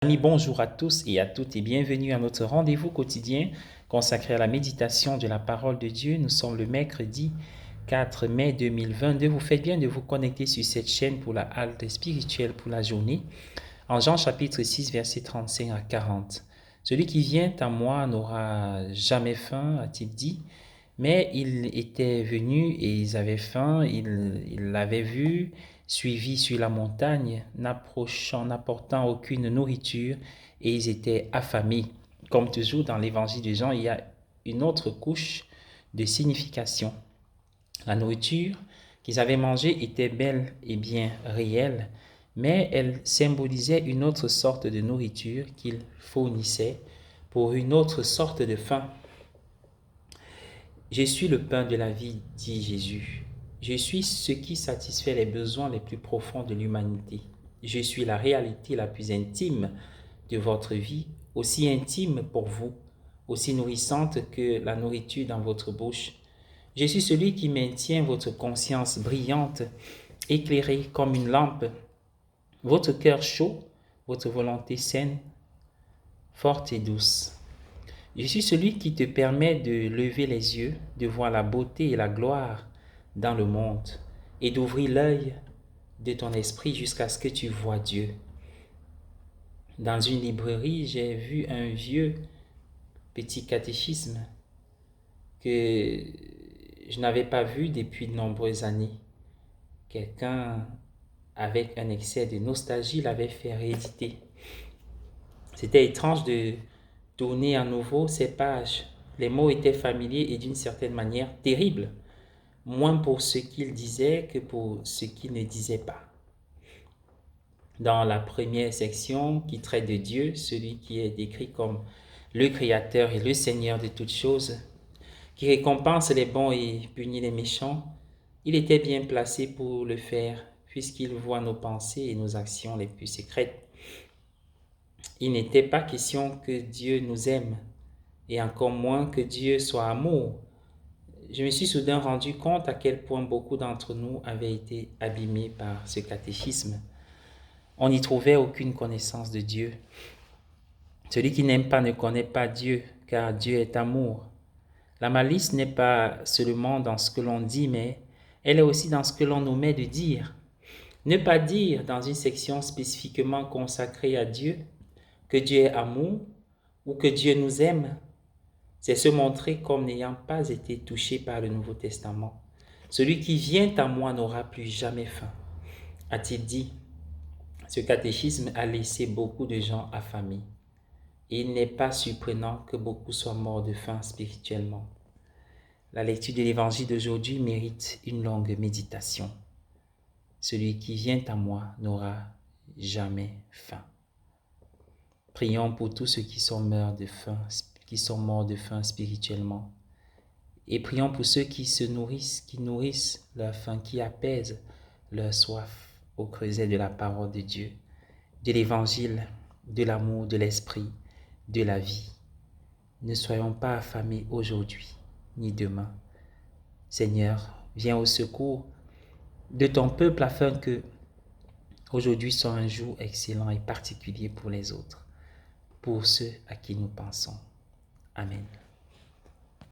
Amis, bonjour à tous et à toutes et bienvenue à notre rendez-vous quotidien consacré à la méditation de la parole de Dieu. Nous sommes le mercredi 4 mai 2022. Vous faites bien de vous connecter sur cette chaîne pour la halte spirituelle pour la journée. En Jean chapitre 6, versets 35 à 40. Celui qui vient à moi n'aura jamais faim, a-t-il dit. Mais ils étaient venus et ils avaient faim, ils l'avaient vu, suivi sur la montagne, n'apportant aucune nourriture, et ils étaient affamés. Comme toujours dans l'évangile de Jean, il y a une autre couche de signification. La nourriture qu'ils avaient mangée était belle et bien réelle, mais elle symbolisait une autre sorte de nourriture qu'ils fournissaient pour une autre sorte de faim. Je suis le pain de la vie, dit Jésus. Je suis ce qui satisfait les besoins les plus profonds de l'humanité. Je suis la réalité la plus intime de votre vie, aussi intime pour vous, aussi nourrissante que la nourriture dans votre bouche. Je suis celui qui maintient votre conscience brillante, éclairée comme une lampe, votre cœur chaud, votre volonté saine, forte et douce. Je suis celui qui te permet de lever les yeux, de voir la beauté et la gloire dans le monde et d'ouvrir l'œil de ton esprit jusqu'à ce que tu vois Dieu. Dans une librairie, j'ai vu un vieux petit catéchisme que je n'avais pas vu depuis de nombreuses années. Quelqu'un, avec un excès de nostalgie, l'avait fait rééditer. C'était étrange de tourner à nouveau ces pages. Les mots étaient familiers et d'une certaine manière terribles, moins pour ce qu'il disait que pour ce qu'il ne disait pas. Dans la première section qui traite de Dieu, celui qui est décrit comme le Créateur et le Seigneur de toutes choses, qui récompense les bons et punit les méchants, il était bien placé pour le faire, puisqu'il voit nos pensées et nos actions les plus secrètes. Il n'était pas question que Dieu nous aime, et encore moins que Dieu soit amour. Je me suis soudain rendu compte à quel point beaucoup d'entre nous avaient été abîmés par ce catéchisme. On n'y trouvait aucune connaissance de Dieu. Celui qui n'aime pas ne connaît pas Dieu, car Dieu est amour. La malice n'est pas seulement dans ce que l'on dit, mais elle est aussi dans ce que l'on omet de dire. Ne pas dire dans une section spécifiquement consacrée à Dieu que Dieu est amour ou que Dieu nous aime, c'est se montrer comme n'ayant pas été touché par le Nouveau Testament. Celui qui vient à moi n'aura plus jamais faim, a-t-il dit. Ce catéchisme a laissé beaucoup de gens affamés. Et il n'est pas surprenant que beaucoup soient morts de faim spirituellement. La lecture de l'évangile d'aujourd'hui mérite une longue méditation. Celui qui vient à moi n'aura jamais faim. Prions pour tous ceux qui sont morts de faim, spirituellement. Et prions pour ceux qui nourrissent leur faim, qui apaisent leur soif au creuset de la parole de Dieu, de l'évangile, de l'amour, de l'esprit, de la vie. Ne soyons pas affamés aujourd'hui ni demain. Seigneur, viens au secours de ton peuple afin que aujourd'hui soit un jour excellent et particulier pour les autres, pour ceux à qui nous pensons. Amen.